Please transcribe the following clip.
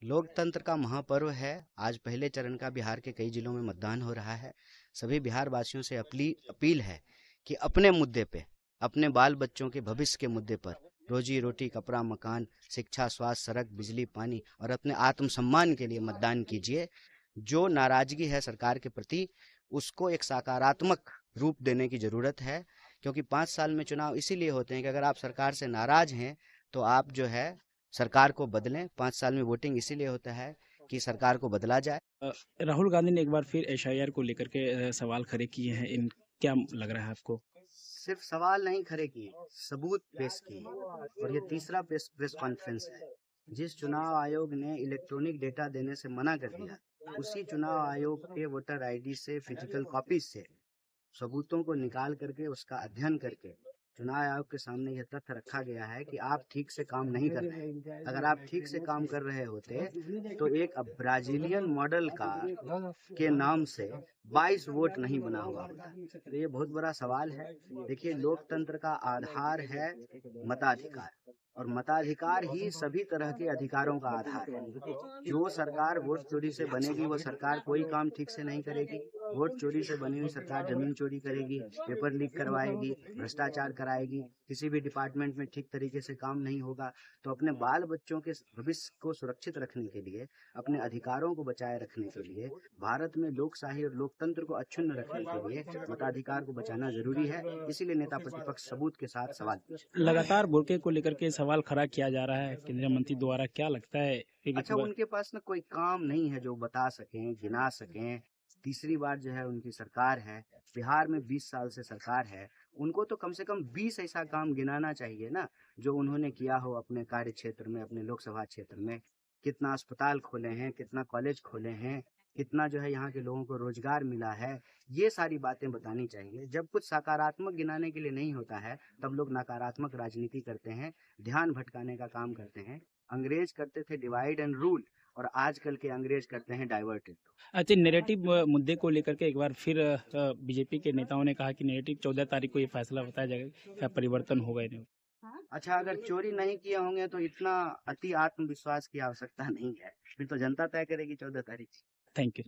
लोकतंत्र का महापर्व है। आज पहले चरण का बिहार के कई जिलों में मतदान हो रहा है। सभी बिहार वासियों से अपील है कि अपने मुद्दे पे, अपने बाल बच्चों के भविष्य के मुद्दे पर, रोजी रोटी, कपड़ा, मकान, शिक्षा, स्वास्थ्य, सड़क, बिजली, पानी और अपने आत्मसम्मान के लिए मतदान कीजिए। जो नाराजगी है सरकार के प्रति, उसको एक सकारात्मक रूप देने की जरूरत है, क्योंकि 5 साल में चुनाव इसीलिए होते हैं कि अगर आप सरकार से नाराज हैं तो आप जो है सरकार को बदलें। 5 साल में वोटिंग इसीलिए होता है कि सरकार को बदला जाए। राहुल गांधी ने एक बार फिर एसआईआर को लेकर के सवाल खड़े किए हैं। इन क्या लग रहा है आपको? सिर्फ सवाल नहीं खड़े किए, सबूत पेश किए, और ये तीसरा प्रेस कॉन्फ्रेंस है। जिस चुनाव आयोग ने इलेक्ट्रॉनिक डेटा देने से मना कर दिया, उसी चुनाव आयोग के वोटर आईडी से, फिजिकल कॉपीज से सबूतों को निकाल करके, उसका अध्ययन करके चुनाव आयोग के सामने यह तथ्य रखा गया है कि आप ठीक से काम नहीं कर रहे। अगर आप ठीक से काम कर रहे होते तो एक ब्राजीलियन मॉडल का के नाम से 22 वोट नहीं बना हुआ होता। तो ये बहुत बड़ा सवाल है। देखिए, लोकतंत्र का आधार है मताधिकार, और मताधिकार ही सभी तरह के अधिकारों का आधार है। जो सरकार वोट चोरी से बनेगी, वो सरकार कोई काम ठीक से नहीं करेगी। वोट चोरी से बनी हुई सरकार जमीन चोरी करेगी, पेपर लीक करवाएगी, भ्रष्टाचार कराएगी, किसी भी डिपार्टमेंट में ठीक तरीके से काम नहीं होगा। तो अपने बाल बच्चों के भविष्य को सुरक्षित रखने के लिए, अपने अधिकारों को बचाए रखने के लिए, भारत में लोकशाही और लोकतंत्र को अक्षुण्ण रखने के लिए मताधिकार को बचाना जरूरी है। इसीलिए नेता प्रतिपक्ष सबूत के साथ सवाल पूछे। लगातार बुर्के को लेकर के सवाल खड़ा किया जा रहा है केंद्रीय मंत्री द्वारा, क्या लगता है? अच्छा, उनके पास ना कोई काम नहीं है जो बता सकें, गिना सकें। तीसरी बार जो है उनकी सरकार है, बिहार में 20 साल से सरकार है। उनको तो कम से कम 20 ऐसा काम गिनाना चाहिए ना, जो उन्होंने किया हो अपने कार्य क्षेत्र में, अपने लोकसभा क्षेत्र में। कितना अस्पताल खोले हैं, कितना कॉलेज खोले हैं, कितना जो है यहाँ के लोगों को रोजगार मिला है, ये सारी बातें बतानी चाहिए। जब कुछ सकारात्मक गिनाने के लिए नहीं होता है, तब लोग नकारात्मक राजनीति करते हैं, ध्यान भटकाने का काम करते हैं। अंग्रेज करते थे डिवाइड एंड रूल, और आजकल के अंग्रेज करते हैं डाइवर्ट एंड रूल। अच्छा, नैरेटिव मुद्दे को लेकर के एक बार फिर बीजेपी के नेताओं ने कहा कि नैरेटिव 14 तारीख को ये फैसला बताया जाएगा, क्या परिवर्तन होगा इन्हें? अच्छा, अगर चोरी नहीं किए होंगे तो इतना अति आत्मविश्वास की आवश्यकता नहीं है, फिर तो जनता तय करेगी 14 तारीख। Thank you.